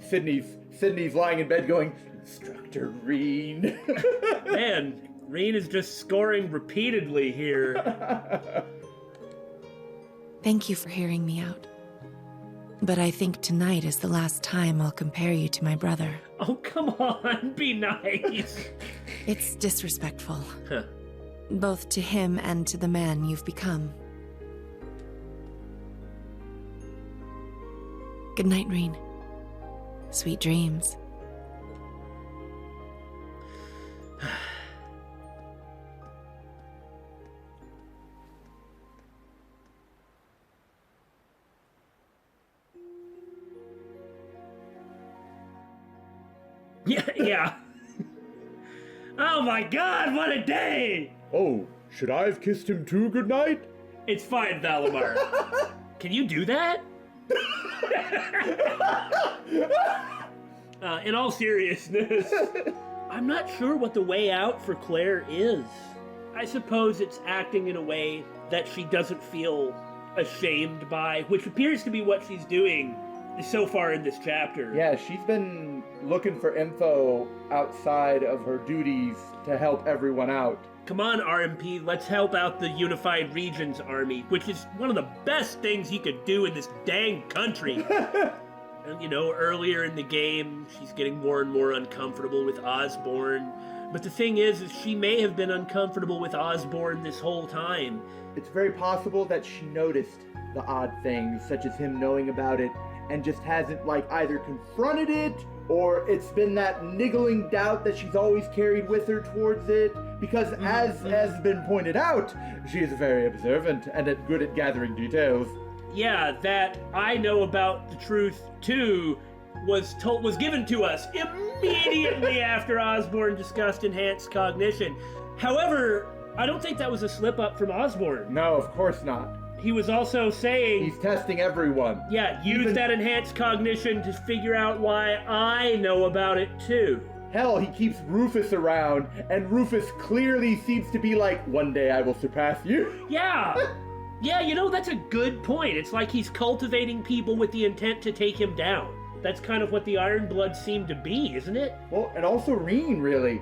Speaker 2: Sydney's lying in bed going, Instructor Reen.
Speaker 1: Man, Reen is just scoring repeatedly here.
Speaker 9: Thank you for hearing me out. But I think tonight is the last time I'll compare you to my brother.
Speaker 1: Oh, come on, be nice.
Speaker 9: It's disrespectful.
Speaker 1: Huh.
Speaker 9: Both to him and to the man you've become. Good night, Reen. Sweet dreams.
Speaker 1: Yeah. Oh my god, what a day!
Speaker 2: Oh, should I have kissed him too goodnight?
Speaker 1: It's fine, Valimar. Can you do that? In all seriousness, I'm not sure what the way out for Claire is. I suppose it's acting in a way that she doesn't feel ashamed by, which appears to be what she's doing so far in this chapter.
Speaker 2: Yeah, she's been looking for info outside of her duties to help everyone out.
Speaker 1: Come on, RMP, let's help out the Unified Regions Army, which is one of the best things you could do in this dang country. And, you know, earlier in the game, she's getting more and more uncomfortable with Osborne. But the thing is she may have been uncomfortable with Osborne this whole time.
Speaker 2: It's very possible that she noticed the odd things, such as him knowing about it, and just hasn't, like, either confronted it, or it's been that niggling doubt that she's always carried with her towards it. Because, as has been pointed out, she is very observant and good at gathering details.
Speaker 1: Yeah, that I know about the truth, too, was given to us immediately after Osborne discussed enhanced cognition. However, I don't think that was a slip-up from Osborne.
Speaker 2: No, of course not.
Speaker 1: He was also saying...
Speaker 2: He's testing everyone.
Speaker 1: Yeah, use that enhanced cognition to figure out why I know about it, too.
Speaker 2: Hell, he keeps Rufus around, and Rufus clearly seems to be like, one day I will surpass you.
Speaker 1: Yeah! Yeah, you know, that's a good point. It's like he's cultivating people with the intent to take him down. That's kind of what the Ironbloods seem to be, isn't it?
Speaker 2: Well, and also Reen, really.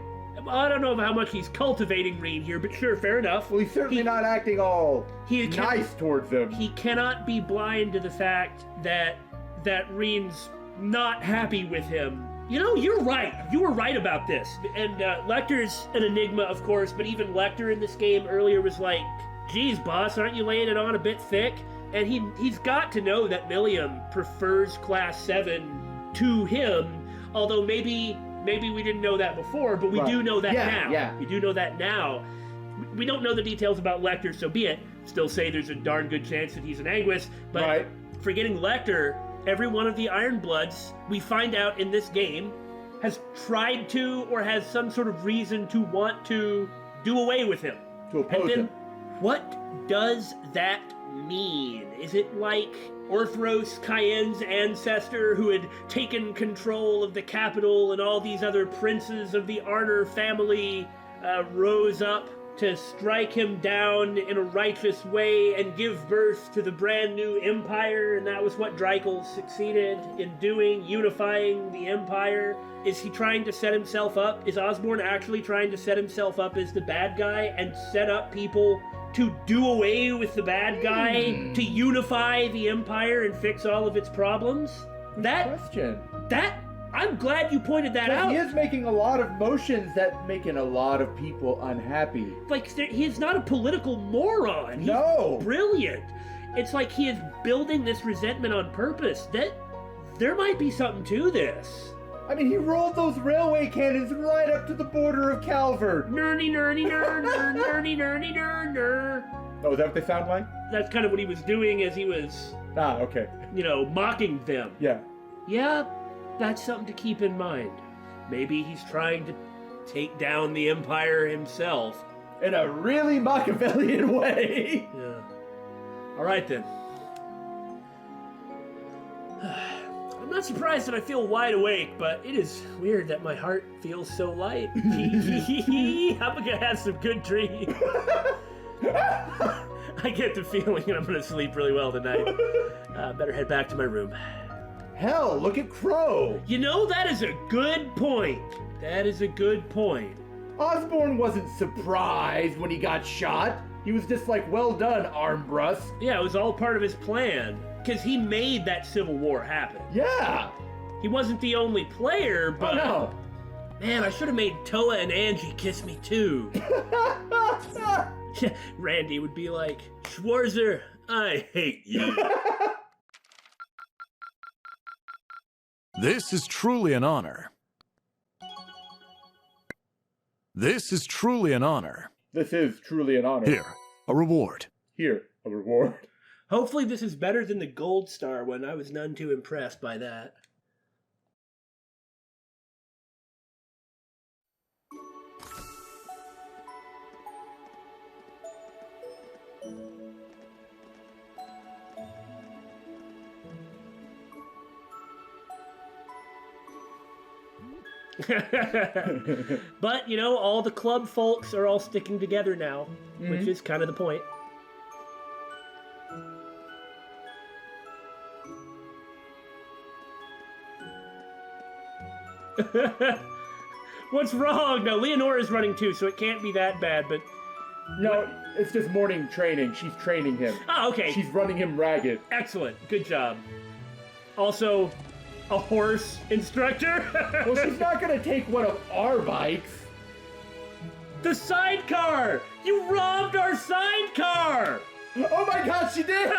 Speaker 1: I don't know how much he's cultivating Reen here, but sure, fair enough.
Speaker 2: Well, he's certainly not acting all nice towards them.
Speaker 1: He cannot be blind to the fact that Reen's not happy with him. You know, you're right. You were right about this. And Lecter's an enigma, of course, but even Lecter in this game earlier was like, geez, boss, aren't you laying it on a bit thick? And he's got to know that Milliam prefers Class 7 to him, although maybe we didn't know that before, but we do know that now.
Speaker 2: Yeah.
Speaker 1: We do know that now. We don't know the details about Lecter, so be it. Still say there's a darn good chance that he's an Anguis, but forgetting Lecter, every one of the Ironbloods, we find out in this game, has tried to or has some sort of reason to want to do away with him.
Speaker 2: To oppose him.
Speaker 1: What does that mean? Is it like Orthros, Cayenne's ancestor, who had taken control of the capital, and all these other princes of the Arner family rose up to strike him down in a righteous way and give birth to the brand new empire, and that was what Dreikel succeeded in doing, unifying the empire? Is he trying to set himself up? Is Osborne actually trying to set himself up as the bad guy and set up people to do away with the bad guy, to unify the empire and fix all of its problems? I'm glad you pointed that out.
Speaker 2: He is making a lot of motions that making a lot of people unhappy.
Speaker 1: Like, he's not a political moron. He's brilliant. It's like he is building this resentment on purpose. That there might be something to this.
Speaker 2: I mean, he rolled those railway cannons right up to the border of Calvard.
Speaker 1: Nurny, nurny, nurny, nurny, nurny, nurny.
Speaker 2: Oh, is that what they sound like?
Speaker 1: That's kind of what he was doing as he was...
Speaker 2: okay.
Speaker 1: You know, mocking them.
Speaker 2: Yeah.
Speaker 1: Yeah, that's something to keep in mind. Maybe he's trying to take down the Empire himself.
Speaker 2: In a really Machiavellian way.
Speaker 1: Yeah. All right, then. I'm not surprised that I feel wide awake, but it is weird that my heart feels so light. I'm gonna have some good dreams. I get the feeling I'm gonna sleep really well tonight. Better head back to my room.
Speaker 2: Hell, look at Crow.
Speaker 1: You know, that is a good point. That is a good point.
Speaker 2: Osborne wasn't surprised when he got shot. He was just like, well done, Armbrust.
Speaker 1: Yeah, it was all part of his plan. Because he made that Civil War happen.
Speaker 2: Yeah.
Speaker 1: He wasn't the only player, but...
Speaker 2: Oh, no.
Speaker 1: Man, I should have made Toa and Angie kiss me, too. Randy would be like, Schwarzer, I hate you.
Speaker 8: This is truly an honor. This is truly an honor.
Speaker 2: This is truly an honor.
Speaker 8: Here, a reward.
Speaker 2: Here, a reward.
Speaker 1: Hopefully this is better than the Gold Star one. I was none too impressed by that. But, you know, all the club folks are all sticking together now, which is kind of the point. What's wrong? No, Leonora's running too, so it can't be that bad, but...
Speaker 2: No, it's just morning training. She's training him.
Speaker 1: Oh, okay.
Speaker 2: She's running him ragged.
Speaker 1: Excellent. Good job. Also, a horse instructor?
Speaker 2: Well, she's not gonna take one of our bikes.
Speaker 1: The sidecar! You robbed our sidecar!
Speaker 2: Oh my gosh, she did!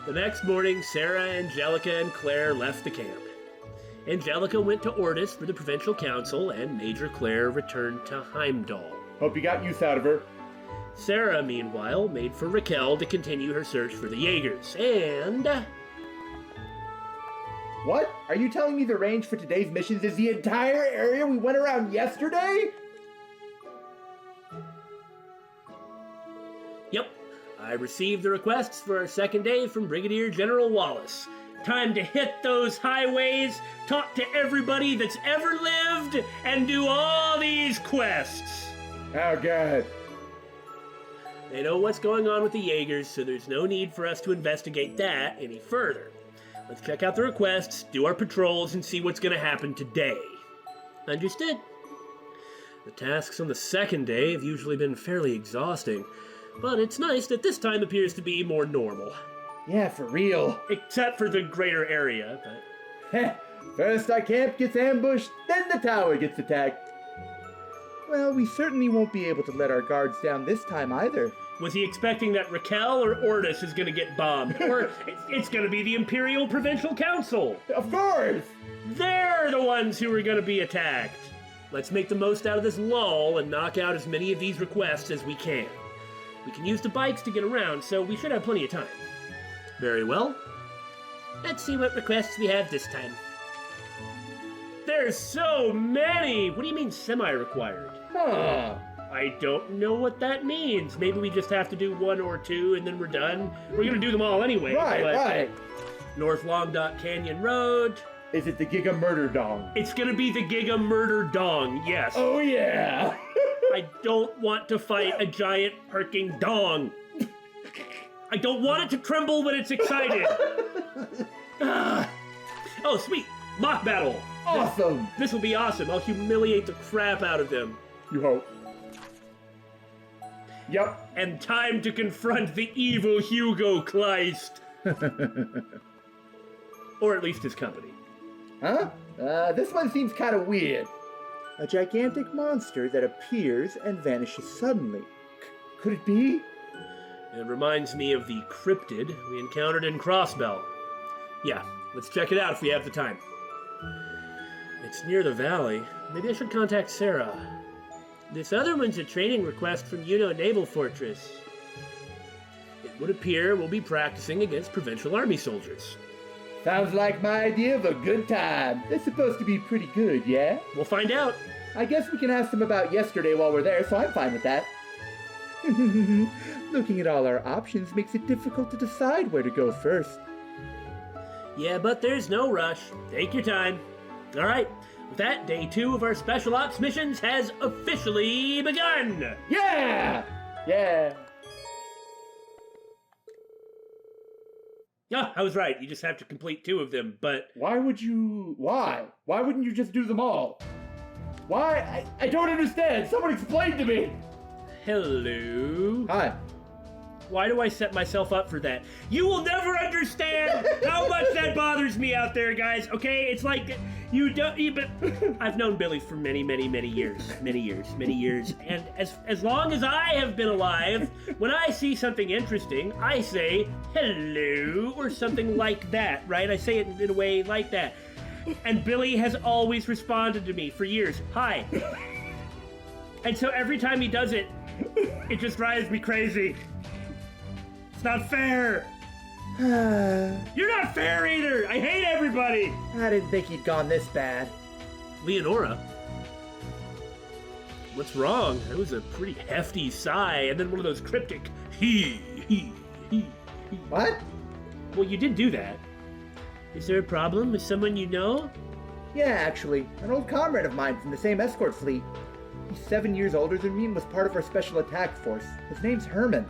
Speaker 1: The next morning, Sara, Angelica, and Claire left the camp. Angelica went to Ortis for the provincial council, and Major Claire returned to Heimdall.
Speaker 2: Hope you got use out of her.
Speaker 1: Sara, meanwhile, made for Raquel to continue her search for the Jaegers, and...
Speaker 2: What? Are you telling me the range for today's missions is the entire area we went around yesterday?
Speaker 1: Yep. I received the requests for our second day from Brigadier General Wallace. Time to hit those highways, talk to everybody that's ever lived, and do all these quests.
Speaker 2: Oh, God.
Speaker 1: They know what's going on with the Jaegers, so there's no need for us to investigate that any further. Let's check out the requests, do our patrols, and see what's going to happen today. Understood? The tasks on the second day have usually been fairly exhausting, but it's nice that this time appears to be more normal.
Speaker 2: Yeah, for real.
Speaker 1: Except for the greater area, but...
Speaker 2: First our camp gets ambushed, then the tower gets attacked.
Speaker 4: Well, we certainly won't be able to let our guards down this time either.
Speaker 1: Was he expecting that Raquel or Ortis is going to get bombed? Or it's going to be the Imperial Provincial Council?
Speaker 2: Of course!
Speaker 1: They're the ones who are going to be attacked. Let's make the most out of this lull and knock out as many of these requests as we can. We can use the bikes to get around, so we should have plenty of time. Very well. Let's see what requests we have this time. There's so many! What do you mean semi-required?
Speaker 2: Huh.
Speaker 1: I don't know what that means. Maybe we just have to do one or two and then we're done. We're gonna do them all anyway.
Speaker 2: Right.
Speaker 1: North Long Dot Canyon Road.
Speaker 2: Is it the Giga Murder Dong?
Speaker 1: It's gonna be the Giga Murder Dong, yes.
Speaker 2: Oh yeah!
Speaker 1: I don't want to fight a giant perking dong. I don't want it to tremble when it's excited. Oh, sweet. Mock battle.
Speaker 2: Awesome.
Speaker 1: This will be awesome. I'll humiliate the crap out of them.
Speaker 2: You hope. Yep.
Speaker 1: And time to confront the evil Hugo Kleist. Or at least his company.
Speaker 2: Huh? This one seems kind of weird.
Speaker 4: A gigantic monster that appears and vanishes suddenly.
Speaker 2: Could it be?
Speaker 1: It reminds me of the cryptid we encountered in Crossbell. Yeah, let's check it out if we have the time. It's near the valley. Maybe I should contact Sara. This other one's a training request from Uno Naval Fortress. It would appear we'll be practicing against Provincial Army soldiers.
Speaker 2: Sounds like my idea of a good time. They're supposed to be pretty good, yeah?
Speaker 1: We'll find out.
Speaker 2: I guess we can ask them about yesterday while we're there, so I'm fine with that.
Speaker 4: Looking at all our options makes it difficult to decide where to go first.
Speaker 1: Yeah, but there's no rush. Take your time. All right. With that, day 2 of our Special Ops missions has officially begun!
Speaker 2: Yeah! Yeah!
Speaker 1: Yeah, I was right. You just have to complete 2 of them, but...
Speaker 2: Why? Why wouldn't you just do them all? Why? I don't understand. Someone explain to me!
Speaker 1: Hello?
Speaker 2: Hi.
Speaker 1: Why do I set myself up for that? You will never understand how much that bothers me out there, guys, okay? It's like, but I've known Billy for many years. And as long as I have been alive, when I see something interesting, I say, hello, or something like that, right? I say it in a way like that. And Billy has always responded to me for years, hi. And so every time he does it, it just drives me crazy. It's not fair. You're not fair either. I hate everybody.
Speaker 4: I didn't think he'd gone this bad.
Speaker 1: Leonora? What's wrong? That was a pretty hefty sigh, and then one of those cryptic he.
Speaker 2: What?
Speaker 1: Well, you did do that. Is there a problem with someone you know?
Speaker 2: Yeah, actually, an old comrade of mine from the same escort fleet. He's 7 years older than me and was part of our special attack force. His name's Herman.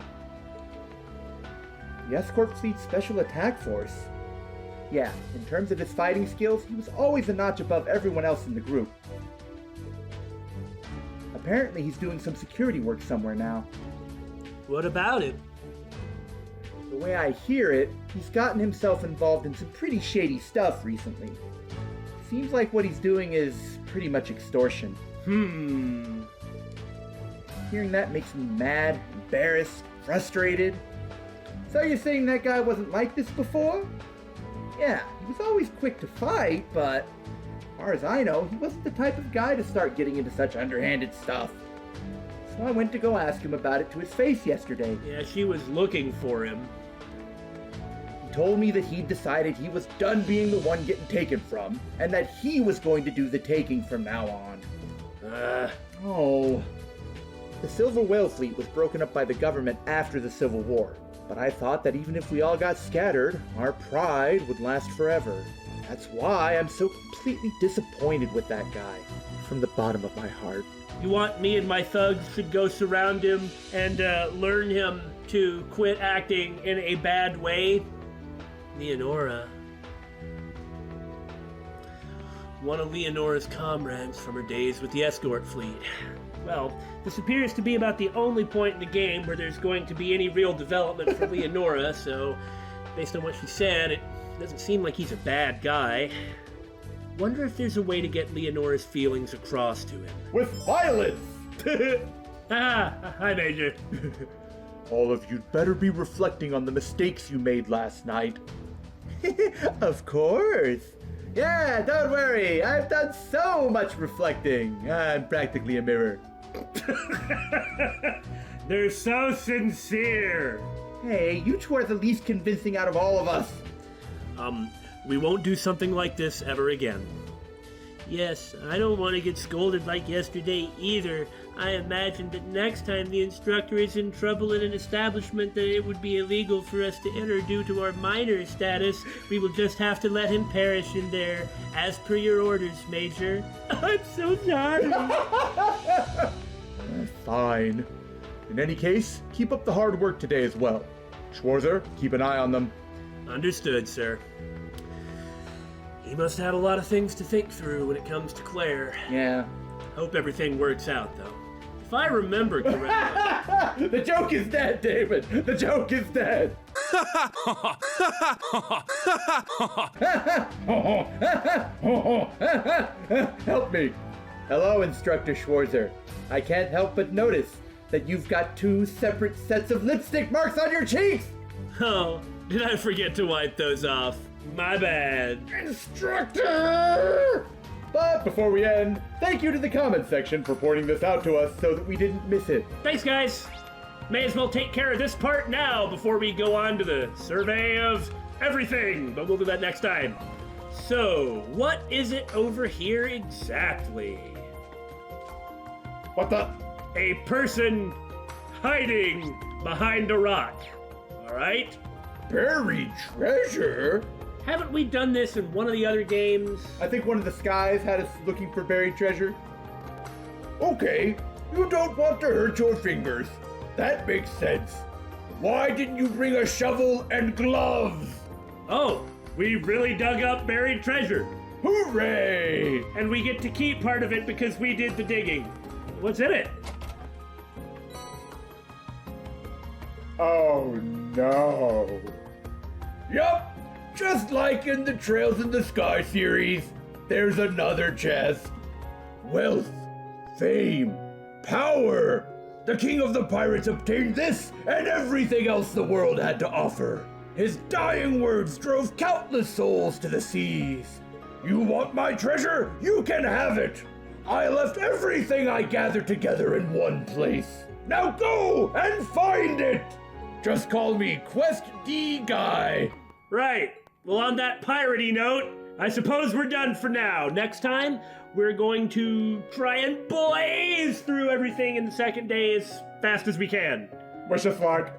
Speaker 2: The escort fleet special attack force? Yeah, in terms of his fighting skills, he was always a notch above everyone else in the group. Apparently he's doing some security work somewhere now.
Speaker 1: What about it?
Speaker 2: The way I hear it, he's gotten himself involved in some pretty shady stuff recently. Seems like what he's doing is pretty much extortion. Hearing that makes me mad, embarrassed, frustrated. So you're saying that guy wasn't like this before? Yeah, he was always quick to fight, but as far as I know, he wasn't the type of guy to start getting into such underhanded stuff. So I went to go ask him about it to his face yesterday.
Speaker 1: Yeah, she was looking for him.
Speaker 2: He told me that he'd decided he was done being the one getting taken from, and that he was going to do the taking from now on. The Silver Whale Fleet was broken up by the government after the Civil War, but I thought that even if we all got scattered, our pride would last forever. That's why I'm so completely disappointed with that guy, from the bottom of my heart.
Speaker 1: You want me and my thugs should go surround him and learn him to quit acting in a bad way? Leonora. One of Leonora's comrades from her days with the escort fleet. Well, this appears to be about the only point in the game where there's going to be any real development for Leonora, so based on what she said, it doesn't seem like he's a bad guy. Wonder if there's a way to get Leonora's feelings across to him.
Speaker 2: With violence!
Speaker 1: Hi, Major.
Speaker 2: All of you'd better be reflecting on the mistakes you made last night. Of course. Yeah, don't worry. I've done so much reflecting. I'm practically a mirror.
Speaker 1: They're so sincere.
Speaker 2: Hey, you two are the least convincing out of all of us.
Speaker 1: We won't do something like this ever again. Yes, I don't want to get scolded like yesterday either. I imagine that next time the instructor is in trouble in an establishment that it would be illegal for us to enter due to our minor status, we will just have to let him perish in there, as per your orders, Major. I'm so sorry.
Speaker 2: Fine. In any case, keep up the hard work today as well. Schwarzer, keep an eye on them.
Speaker 1: Understood, sir. He must have a lot of things to think through when it comes to Claire.
Speaker 2: Yeah.
Speaker 1: Hope everything works out, though. If I remember correctly...
Speaker 2: The joke is dead, David! The joke is dead! Help me! Hello, Instructor Schwarzer. I can't help but notice that you've got 2 separate sets of lipstick marks on your cheeks!
Speaker 1: Oh, did I forget to wipe those off? My bad.
Speaker 2: Instructor! But before we end, thank you to the comment section for pointing this out to us so that we didn't miss it.
Speaker 1: Thanks, guys. May as well take care of this part now before we go on to the survey of everything, but we'll do that next time. So, what is it over here exactly?
Speaker 2: What the?
Speaker 1: A person hiding behind a rock. All right?
Speaker 2: Buried treasure?
Speaker 1: Haven't we done this in one of the other games?
Speaker 2: I think one of the skies had us looking for buried treasure. Okay, you don't want to hurt your fingers. That makes sense. Why didn't you bring a shovel and gloves?
Speaker 1: Oh, we really dug up buried treasure.
Speaker 2: Hooray!
Speaker 1: And we get to keep part of it because we did the digging. What's in it?
Speaker 2: Oh no. Yup, just like in the Trails in the Sky series, there's another chest. Wealth, fame, power. The king of the pirates obtained this and everything else the world had to offer. His dying words drove countless souls to the seas. You want my treasure? You can have it. I left everything I gathered together in one place. Now go and find it. Just call me Quest D Guy.
Speaker 1: Right. Well, on that piratey note, I suppose we're done for now. Next time, we're going to try and blaze through everything in the second day as fast as we can.
Speaker 2: Wish us luck.